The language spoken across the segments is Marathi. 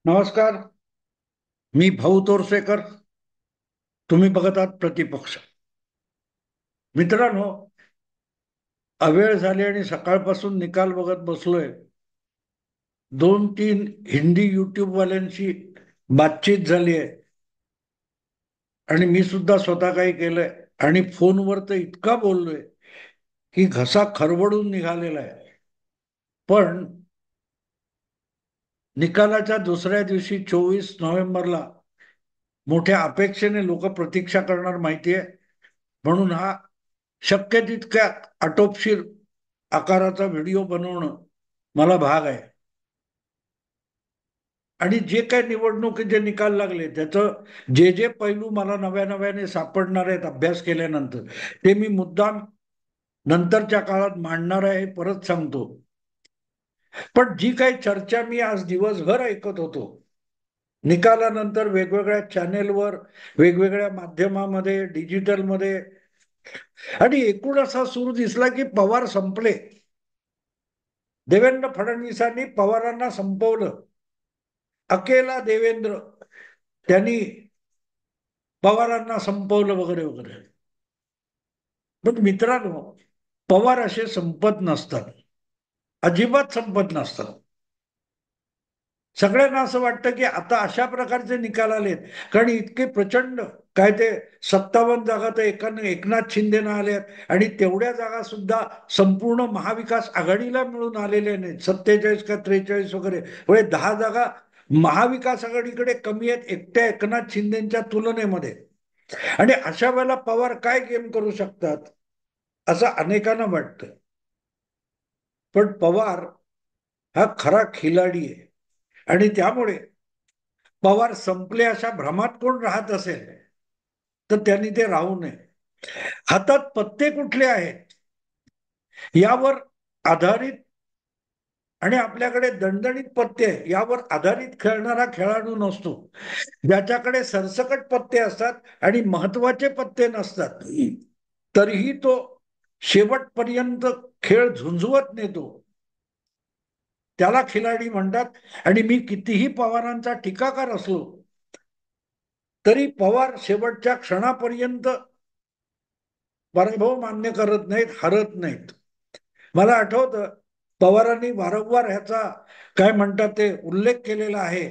नमस्कार. मी भाऊ तोरसेकर. तुम्ही बघत आहात प्रतिपक्ष. मित्रांनो, अवेळ झाली आणि सकाळपासून निकाल बघत बसलोय. 2-3 हिंदी युट्यूब वाल्यांशी बातचीत झाली आहे आणि मी सुद्धा स्वतः काही केलंय आणि फोनवर तर इतका बोललोय की घसा खरवडून निघालेला आहे. पण निकालाच्या दुसऱ्या दिवशी 24 नोव्हेंबरला मोठ्या अपेक्षेने लोक प्रतीक्षा करणार माहितीये, म्हणून हा शक्य तितक्या आटोपशीर आकाराचा व्हिडिओ बनवणं मला भाग आहे. आणि जे काही निवडणुकीचे निकाल लागले त्याचं जे जे पैलू मला नव्या नव्याने सापडणार आहेत अभ्यास केल्यानंतर, ते मी मुद्दाम नंतरच्या काळात मांडणार आहे, परत सांगतो. पण जी काही चर्चा मी आज दिवसभर ऐकत होतो निकालानंतर, वेगवेगळ्या चॅनेलवर, वेगवेगळ्या माध्यमामध्ये, डिजिटलमध्ये, आणि एकूण असा सूर दिसला की पवार संपले. देवेंद्र फडणवीसांनी पवारांना संपवलं. अकेला देवेंद्र, त्यांनी पवारांना संपवलं वगैरे वगैरे. पण मित्रांनो, पवार असे संपत नसतात, अजिबात संपत नसतात. सगळ्यांना असं वाटतं की आता अशा प्रकारचे निकाल आलेत कारण इतके प्रचंड, काय ते 57 जागा तर एकनाथ शिंदेना आल्यात आणि तेवढ्या जागा सुद्धा संपूर्ण महाविकास आघाडीला मिळून आलेल्या नाहीत, 47 का 43 वगैरे. म्हणजे 10 जागा महाविकास आघाडीकडे कमी आहेत एकट्या एकनाथ शिंदेच्या तुलनेमध्ये. आणि अशा वेळेला पवार काय गेम करू शकतात असं अनेकांना वाटतं. पण पवार हा खरा खिलाडी आहे आणि त्यामुळे पवार संपले अशा भ्रमात कोण राहत असेल तर त्यांनी ते राहू नये. हातात पत्ते कुठले आहेत यावर आधारित, आणि आपल्याकडे दणदणीत पत्ते यावर आधारित खेळणारा खेळाडू नसतो. ज्याच्याकडे सरसकट पत्ते असतात आणि महत्वाचे पत्ते नसतात, तरीही तो शेवटपर्यंत खेळ झुंजवत नेतो, त्याला खिलाडी म्हणतात. आणि मी कितीही पवारांचा टीकाकार असलो तरी पवार शेवटच्या क्षणापर्यंत पराभव मान्य करत नाहीत, हरत नाहीत. मला आठवतं, पवारांनी वारंवार ह्याचा काय म्हणतात ते उल्लेख केलेला आहे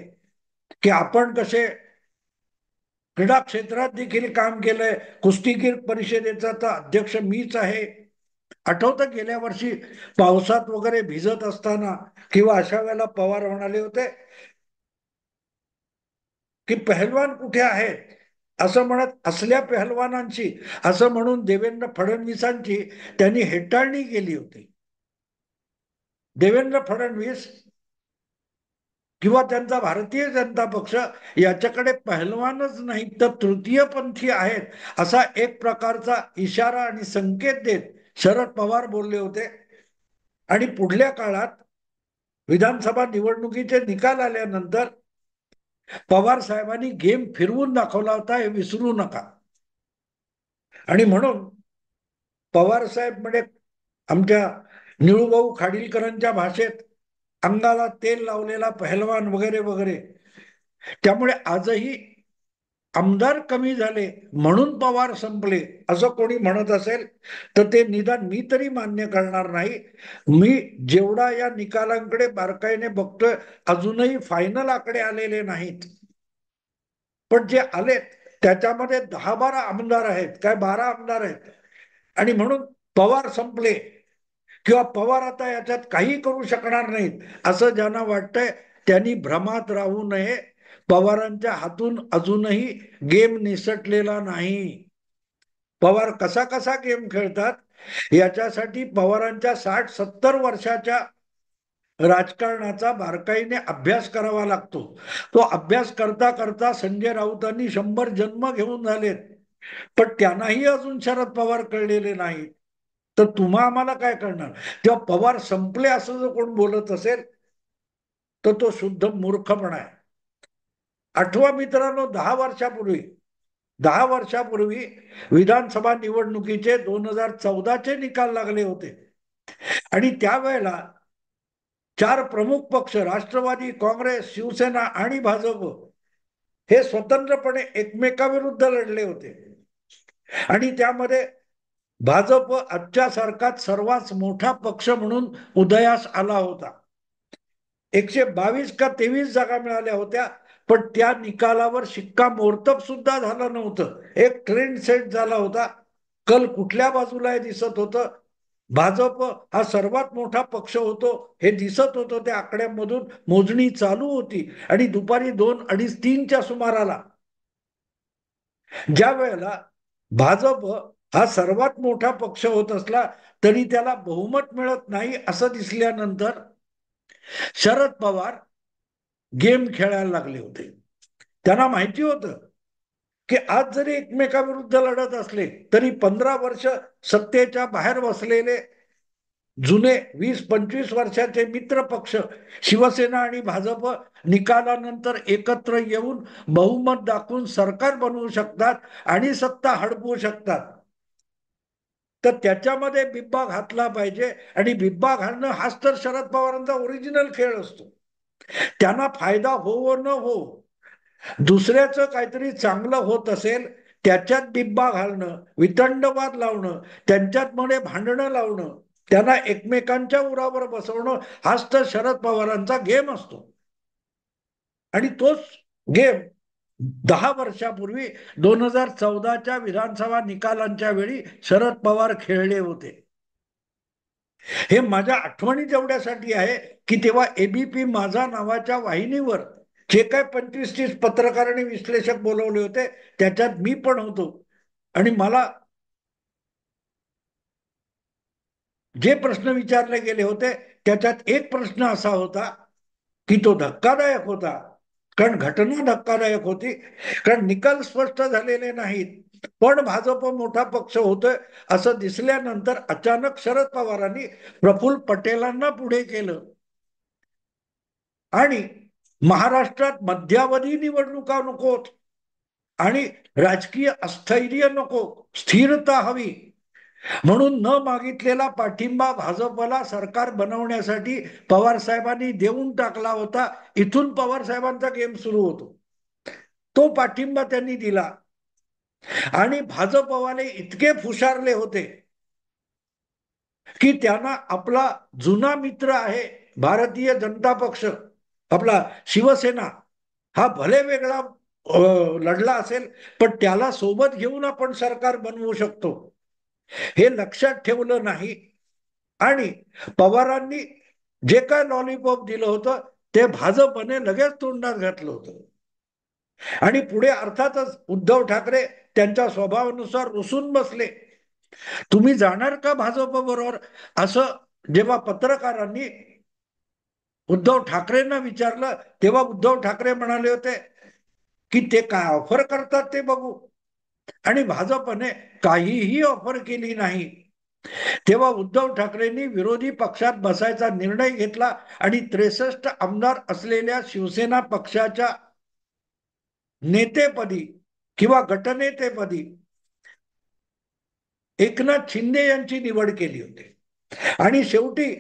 की आपण कसे क्रीडा क्षेत्रात देखील काम केलंय. कुस्तीगीर परिषदेचा तर अध्यक्ष मीच आहे. आठवतं गेल्या वर्षी पावसात वगैरे भिजत असताना किंवा अशा वेळेला पवार म्हणाले होते की पहलवान कुठे आहेत असं म्हणत, असल्या पहलवानांची असं म्हणून देवेंद्र फडणवीसांची त्यांनी हेटाळणी केली होती. देवेंद्र फडणवीस किंवा त्यांचा भारतीय जनता पक्ष याच्याकडे पहलवानच नाही तर तृतीयपंथी आहेत असा एक प्रकारचा इशारा आणि संकेत देत शरद पवार बोलले होते. आणि पुढल्या काळात विधानसभा निवडणुकीचे निकाल आल्यानंतर पवार साहेबांनी गेम फिरवून दाखवला होता, हे विसरू नका. आणि म्हणून पवार साहेब म्हणजे आमच्या निळूभाऊ खाडीलकरांच्या भाषेत अंगाला तेल लावलेला पहलवान वगैरे वगैरे. त्यामुळे आजही आमदार कमी झाले म्हणून पवार संपले असं कोणी म्हणत असेल तर ते निदान मी तरी मान्य करणार नाही. मी जेवढा या निकालांकडे बारकाईने बघतोय, अजूनही फायनल आकडे आलेले नाहीत, पण जे आलेत त्याच्यामध्ये 10-12 आमदार आहेत, काय 12 आमदार आहेत. आणि म्हणून पवार संपले किंवा पवार आता याच्यात काही करू शकणार नाहीत असं ज्यांना वाटतंय त्यांनी भ्रमात राहू नये. पवारांच्या हातून अजूनही गेम निसटलेला नाही. पवार कसा कसा गेम खेळतात याच्यासाठी पवारांच्या 60-70 वर्षाच्या राजकारणाचा बारकाईने अभ्यास करावा लागतो. तो अभ्यास करता करता संजय राऊतांनी 100 जन्म घेऊन झालेत, पण त्यांनाही अजून शरद पवार कळलेले नाही. तर तुम्हा आम्हाला काय करणार. तेव्हा पवार संपले असं जर कोण बोलत असेल तर तो शुद्ध मूर्खपणा आहे. आठवा मित्रांनो, 10 वर्षापूर्वी विधानसभा निवडणुकीचे 2014चे निकाल लागले होते. आणि त्यावेळेला चार प्रमुख पक्ष राष्ट्रवादी, काँग्रेस, शिवसेना आणि भाजप हे स्वतंत्रपणे एकमेकाविरुद्ध लढले होते. आणि त्यामध्ये भाजप आजच्या सारखाच सर्वात मोठा पक्ष म्हणून उदयास आला होता. 122 का 23 जागा मिळाल्या होत्या, पण त्या निकालावर शिक्कामोर्तब सुद्धा झालं नव्हतं. एक ट्रेंड सेट झाला होता. कल कुठल्या बाजूला दिसत होतं. भाजप हा सर्वात मोठा पक्ष होतो हे दिसत होतं. त्या आकड्यांमधून मोजणी चालू होती आणि दुपारी 2, 2:30, 3च्या सुमाराला ज्या वेळेला भाजप हा सर्वात मोठा पक्ष होत असला तरी त्याला बहुमत मिळत नाही असं दिसल्यानंतर शरद पवार गेम खेळायला लागले होते. त्यांना माहिती होतं की आज जरी एकमेकाविरुद्ध लढत असले तरी 15 वर्ष सत्तेच्या बाहेर बसलेले जुने 20-25 वर्षाचे मित्र पक्ष शिवसेना आणि भाजप निकालानंतर एकत्र येऊन बहुमत दाखवून सरकार बनवू शकतात आणि सत्ता हडपवू शकतात. तर त्याच्यामध्ये बिब्बा घातला पाहिजे आणि बिब्बा घालणं हाच तर शरद पवारांचा ओरिजिनल खेळ असतो. त्यांना फायदा हो न हो, दुसऱ्याचं काहीतरी चांगलं होत असेल त्याच्यात बिब्बा घालणं, वितंडवाद लावणं, त्यांच्यात मध्ये भांडणं लावणं, त्यांना एकमेकांच्या उरावर बसवणं हाच तर शरद पवारांचा गेम असतो. आणि तोच गेम 10 वर्षापूर्वी 2014च्या विधानसभा निकालांच्या वेळी शरद पवार खेळले होते. हे माझ्या आठवणी जेवढ्यासाठी आहे की तेव्हा एबीपी माझा नावाच्या वाहिनीवर जे काय 25-30 पत्रकार आणि विश्लेषक बोलवले होते त्याच्यात मी पण होतो. आणि मला जे प्रश्न विचारले गेले होते त्याच्यात एक प्रश्न असा होता की तो धक्कादायक होता. कारण घटना धक्कादायक होती, कारण निकाल स्पष्ट झालेले नाहीत, पण भाजप मोठा पक्ष होतोय असं दिसल्यानंतर अचानक शरद पवारांनी प्रफुल्ल पटेलांना पुढे केलं आणि महाराष्ट्रात मध्यावधी निवडणुका नकोत आणि राजकीय अस्थैर्य नको, स्थिरता हवी म्हणून न मागितलेला पाठिंबा भाजपला सरकार बनवण्यासाठी पवार साहेबांनी देऊन टाकला होता. इथून पवार साहेबांचा गेम सुरू होतो. तो पाठिंबा त्यांनी दिला आणि भाजपवाले इतके फुशारले होते की त्यांना आपला जुना मित्र आहे भारतीय जनता पक्ष, आपला शिवसेना, हा भले वेगळा लढला असेल पण त्याला सोबत घेऊन आपण सरकार बनवू शकतो हे लक्षात ठेवलं नाही. आणि पवारांनी जे काय लॉलीपॉप दिलं होतं ते भाजपने लगेच तोंडात घातलं होतं. आणि पुढे अर्थातच उद्धव ठाकरे त्यांच्या स्वभावानुसार रुसून बसले. तुम्ही जाणार का भाजप बरोबर असं जेव्हा पत्रकारांनी उद्धव ठाकरेंना विचारलं तेव्हा उद्धव ठाकरे म्हणाले होते की ते काय ऑफर करतात ते बघू. आणि भाजपने काहीही ऑफर केली नाही. तेव्हा उद्धव ठाकरेंनी विरोधी पक्षात बसायचा निर्णय घेतला आणि 63 आमदार असलेल्या शिवसेना पक्षाच्या नेतेपदी किंवा गटनेतेपदी एकनाथ शिंदे यांची निवड केली होती. आणि शेवटी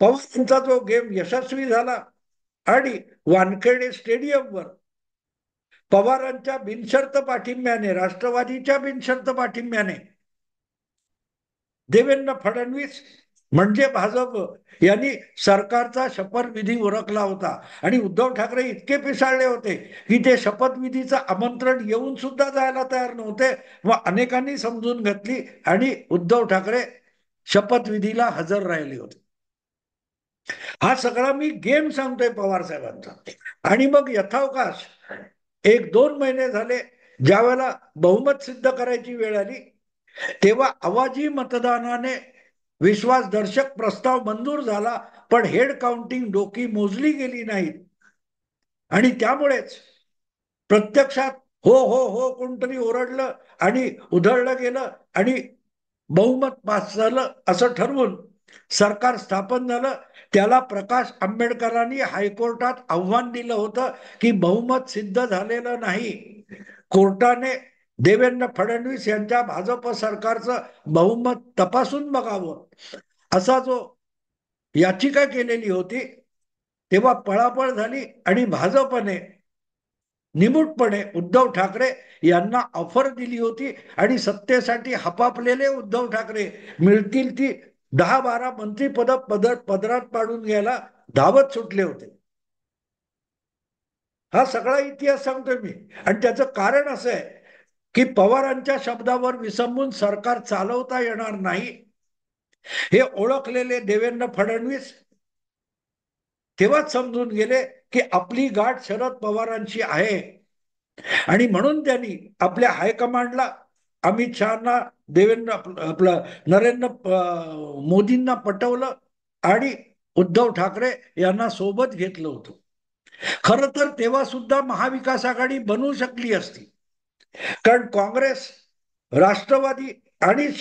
पवारांचा जो गेम यशस्वी झाला आणि वानखेडे स्टेडियमवर पवारांच्या बिनशर्त पाठिंब्याने, राष्ट्रवादीच्या बिनशर्त पाठिंब्याने देवेंद्र फडणवीस म्हणजे भाजप यांनी सरकारचा शपथविधी उरकला होता. आणि उद्धव ठाकरे इतके पिसाळले होते की ते शपथविधीचं आमंत्रण येऊन सुद्धा जायला तयार नव्हते व अनेकांनी समजून घेतली आणि उद्धव ठाकरे शपथविधीला हजर राहिले होते. हा सगळा मी गेम सांगतोय पवार साहेबांचा. आणि मग यथावकाश 1-2 महिने झाले, ज्या वेळेला बहुमत सिद्ध करायची वेळ आली तेव्हा आवाजी मतदानाने विश्वासदर्शक प्रस्ताव मंजूर झाला, पण हेड काउंटिंग डोकी मोजली गेली नाहीत. आणि त्यामुळेच प्रत्यक्षात हो हो हो कोणतरी ओरडलं आणि उधळलं गेलं आणि बहुमत पास झालं असं ठरवून सरकार स्थापन झालं. त्याला प्रकाश आंबेडकरांनी हायकोर्टात आव्हान दिलं होतं की बहुमत सिद्ध झालेलं नाही, कोर्टाने देवेंद्र फडणवीस यांच्या भाजप सरकारचं बहुमत तपासून बघावं. असा जो याचिका केलेली होती, तेव्हा पळापळ झाली आणि भाजपने निमूटपणे उद्धव ठाकरे यांना ऑफर दिली होती आणि सत्तेसाठी हपापलेले उद्धव ठाकरे मिळतील ती 10-12 मंत्रीपद पदरात पाडून घ्यायला धावत सुटले होते. हा सगळा इतिहास सांगतोय मी. आणि त्याचं कारण असं आहे की पवारांच्या शब्दावर विसंबून सरकार चालवता येणार नाही हे ओळखलेले देवेंद्र फडणवीस तेव्हाच समजून गेले की आपली गाठ शरद पवारांची आहे. आणि म्हणून त्यांनी आपल्या हायकमांडला, अमित शहाना, देवेंद्र आपलं नरेंद्र मोदींना पटवलं आणि उद्धव ठाकरे यांना सोबत घेतलं होतं. खरं तर तेव्हा सुद्धा महाविकास आघाडी बनवू शकली असती, कारण काँग्रेस, राष्ट्रवादी आणि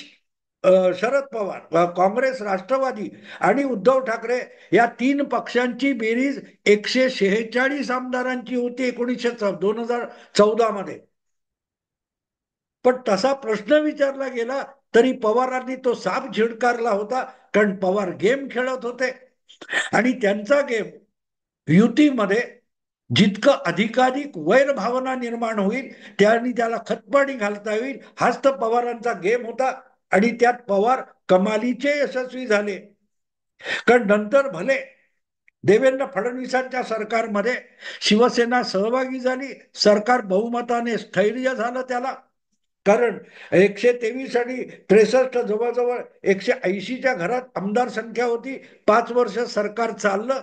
शरद पवार, काँग्रेस, राष्ट्रवादी आणि उद्धव ठाकरे या 3 पक्षांची बेरीज 146 आमदारांची होती 2014 मध्ये. पण तसा प्रश्न विचारला गेला तरी पवारांनी तो साप झिडकारला होता, कारण पवार गेम खेळत होते आणि त्यांचा गेम युतीमध्ये जितकं अधिकाधिक वैर भावना निर्माण होईल त्यांनी त्याला खतपाणी घालता येईल, हाच तर पवारांचा गेम होता. आणि त्यात पवार कमालीचे यशस्वी झाले, कारण नंतर भले देवेंद्र फडणवीसांच्या सरकारमध्ये शिवसेना सहभागी झाली, सरकार बहुमताने स्थैर्य झालं त्याला, कारण 123 आणि 63 जवळजवळ 180च्या घरात आमदार संख्या होती. 5 वर्ष सरकार चाललं,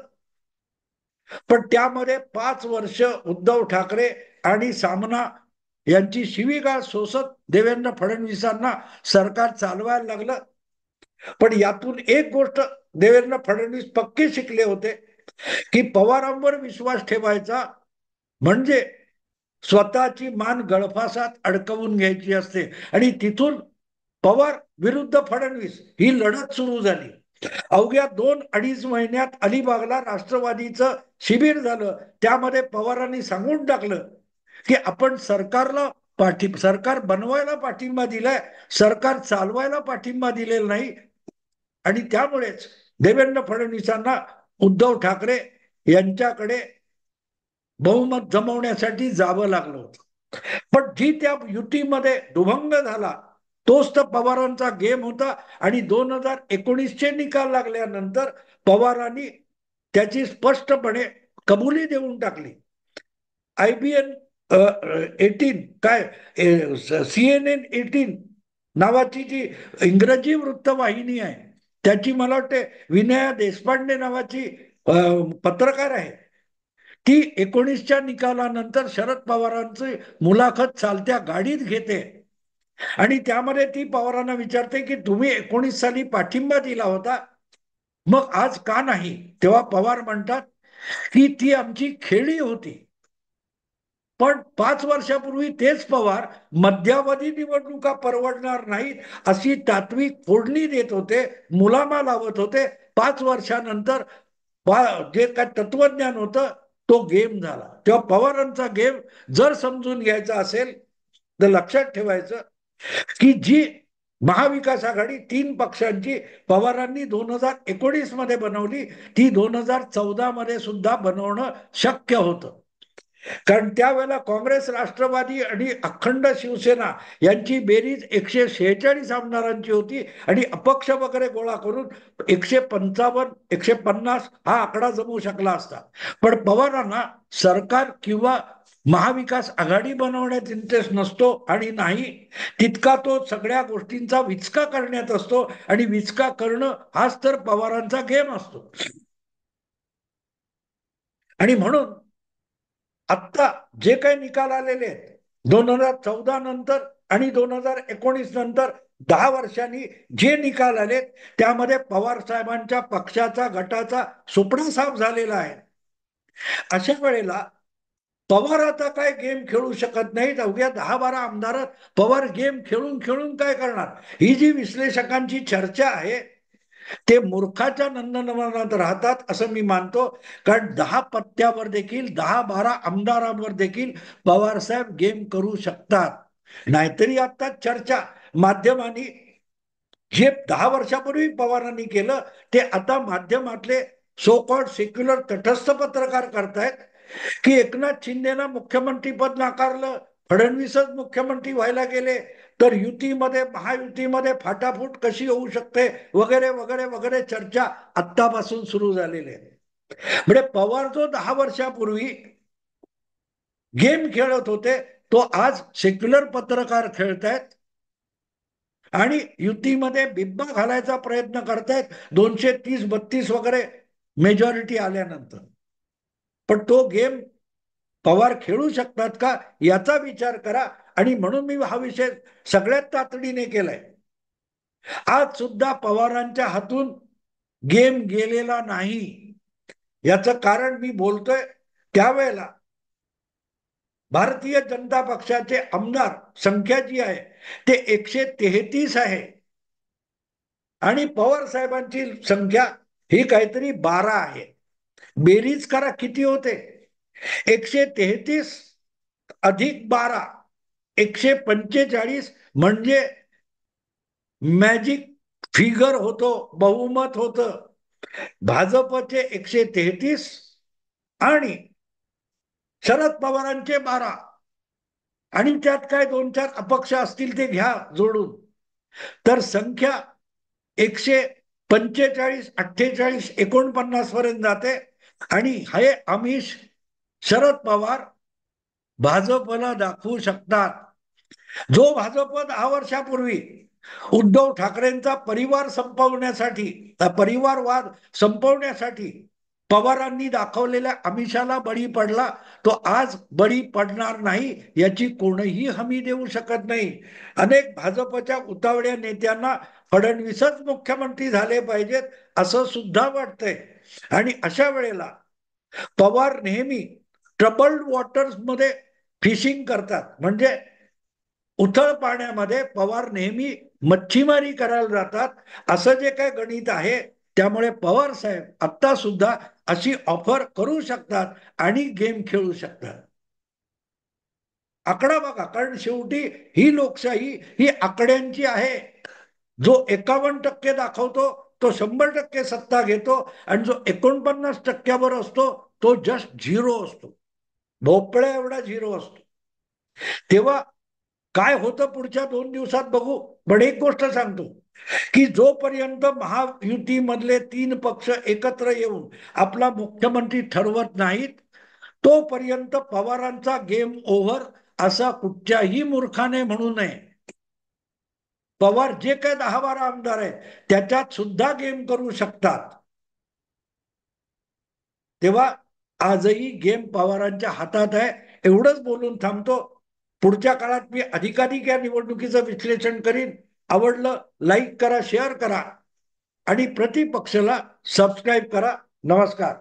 पण त्यामध्ये 5 वर्ष उद्धव ठाकरे आणि सामना यांची शिवीगाळ सोसत देवेंद्र फडणवीसांना सरकार चालवायला लागलं. पण यातून एक गोष्ट देवेंद्र फडणवीस पक्के शिकले होते की पवारांवर विश्वास ठेवायचा म्हणजे स्वतःची मान गळफासात अडकवून घ्यायची असते. आणि तिथून पवार विरुद्ध फडणवीस ही लढत सुरू झाली. अवघ्या 2-2.5 महिन्यात अलिबागला राष्ट्रवादीचं शिबिर झालं. त्यामध्ये पवारांनी सांगून टाकलं की आपण सरकार बनवायला पाठिंबा दिलाय, सरकार चालवायला पाठिंबा दिलेला नाही. आणि त्यामुळेच देवेंद्र फडणवीसांना उद्धव ठाकरे यांच्याकडे बहुमत जमवण्यासाठी जावं लागलं होतं. पण जी त्या युतीमध्ये दुभंग झाला तोच तर पवारांचा गेम होता. आणि 2019चे निकाल लागल्यानंतर पवारांनी त्याची स्पष्टपणे कबुली देऊन टाकली. IBN 18 काय CNN 18 नावाची जी इंग्रजी वृत्तवाहिनी आहे, त्याची मला वाटते विनया देशपांडे नावाची पत्रकार आहे, ती 19च्या निकालानंतर शरद पवारांची मुलाखत चालत्या गाडीत घेते आणि त्यामध्ये ती पवारांना विचारते की तुम्ही 19 साली पाठिंबा दिला होता, मग आज का नाही? तेव्हा पवार म्हणतात की ती आमची खेळी होती. पण 5 वर्षापूर्वी तेच पवार मध्यावधी निवडणुका परवडणार नाहीत अशी तात्विक फोडणी देत होते, मुलामा लावत होते. 5 वर्षानंतर जे काय तत्वज्ञान होतं तो गेम झाला. तेव्हा पवारांचा गेम जर समजून घ्यायचा असेल तर लक्षात ठेवायचं की जी महाविकास आघाडी 3 पक्षांची पवारांनी 2019 मध्ये बनवली, ती 2014 मध्ये सुद्धा बनवणं शक्य होतं. कारण त्यावेळेला काँग्रेस, राष्ट्रवादी आणि अखंड शिवसेना यांची बेरीज 146 आमदारांची होती आणि अपक्ष वगैरे गोळा करून 155-150 हा आकडा जमू शकला असता. पण पवारांना सरकार किंवा महाविकास आघाडी बनवण्यात इंटरेस्ट नसतो आणि नाही तितका तो सगळ्या गोष्टींचा विचका करण्यात असतो. आणि विचका करणं हाच तर पवारांचा गेम असतो. आणि म्हणून आत्ता जे काही निकाल आलेले आहेत 2014 नंतर आणि 2019 नंतर 10 वर्षांनी जे निकाल आलेत त्यामध्ये पवार साहेबांच्या पक्षाचा, गटाचा सुपडा साफ झालेला आहे. अशा वेळेला पवार आता काय गेम खेळू शकत नाहीत. अवघ्या 10-12 आमदार पवार गेम खेळून खेळून काय करणार? ही जी विश्लेषकांची चर्चा आहे ते मूर्खाच्या नंदनवनात राहतात असं मी मानतो. कारण 10 पत्त्यावर देखील, 10-12 आमदारांवर देखील पवारसाहेब गेम करू शकतात. नाहीतरी आता चर्चा माध्यमांनी जे 10 वर्षापूर्वी पवारांनी केलं ते आता माध्यमातले सो कॉल्ड सेक्युलर तटस्थ पत्रकार करतायत की एकनाथ शिंदेना मुख्यमंत्री पद नाकारलं, फडणवीसच मुख्यमंत्री व्हायला गेले, तर युतीमध्ये महायुतीमध्ये फाटाफूट कशी होऊ शकते वगैरे वगैरे वगैरे चर्चा आत्तापासून सुरू झालेली आहे. म्हणजे पवार जो 10 वर्षापूर्वी गेम खेळत होते तो आज सेक्युलर पत्रकार खेळतायत आणि युतीमध्ये बिब्बा घालायचा प्रयत्न करतायत 230-32 वगैरे मेजॉरिटी आल्यानंतर. पण तो गेम पवार खेळू शकतात का याचा विचार करा. आणि म्हणून मी हा विषय सगळ्यात तातडीने केलाय. आज सुद्धा पवारांच्या हातून गेम गेलेला नाही. याचं कारण मी बोलतोय त्यावेळेला भारतीय जनता पक्षाचे आमदार संख्या जी आहे ते 133 आहे आणि पवार साहेबांची संख्या ही काहीतरी 12 आहे. बेरीज करा किती होते. 133 अधिक 12 145 म्हणजे मॅजिक फिगर होतो, बहुमत होतं. भाजपचे 133 आणि शरद पवारांचे 12 आणि त्यात काय 2-4 अपक्ष असतील ते घ्या जोडून, तर संख्या 145, 48, 49 पर्यंत जाते. आणि हे आमिष शरद पवार भाजपला दाखवू शकतात. जो भाजप 10 वर्षापूर्वी उद्धव ठाकरेंचा परिवार संपवण्यासाठी, परिवारवाद संपवण्यासाठी पवारांनी दाखवलेल्या आमिषाला बळी पडला, तो आज बळी पडणार नाही याची कोणीही हमी देऊ शकत नाही. अनेक भाजपच्या उतावळ्या नेत्यांना फडणवीसच मुख्यमंत्री झाले पाहिजेत असं सुद्धा वाटतंय. आणि अशा वेळेला पवार नेहमी ट्रबल्ड वॉटर्स मध्ये फिशिंग करतात. म्हणजे उथळ पाण्यामध्ये पवार नेहमी मच्छीमारी करायला जातात असं जे काय गणित आहे. त्यामुळे पवार साहेब आता सुद्धा अशी ऑफर करू शकतात आणि गेम खेळू शकतात. आकडा बघा, कारण शेवटी ही लोकशाही ही आकड्यांची आहे. जो 51% दाखवतो तो 100% सत्ता घेतो आणि जो 49%वर असतो तो जस्ट झिरो असतो, भोपळ्या एवढा झिरो असतो. तेव्हा काय होतं पुढच्या 2 दिवसात बघू. पण एक गोष्ट सांगतो की जोपर्यंत महायुतीमधले 3 पक्ष एकत्र येऊन आपला मुख्यमंत्री ठरवत नाहीत तोपर्यंत पवारांचा गेम ओव्हर असा कुठच्याही मूर्खाने म्हणू नये. पवार जे काय 10-12 आमदार आहेत त्याच्यात सुद्धा गेम करू शकतात. तेव्हा आजही गेम पवारांच्या हातात आहे. एवढंच बोलून थांबतो. पुढच्या काळात मी अधिकाधिक या निवडणुकीचं विश्लेषण करीन. आवडलं लाईक करा, शेअर करा आणि प्रतिपक्षला सबस्क्राईब करा. नमस्कार.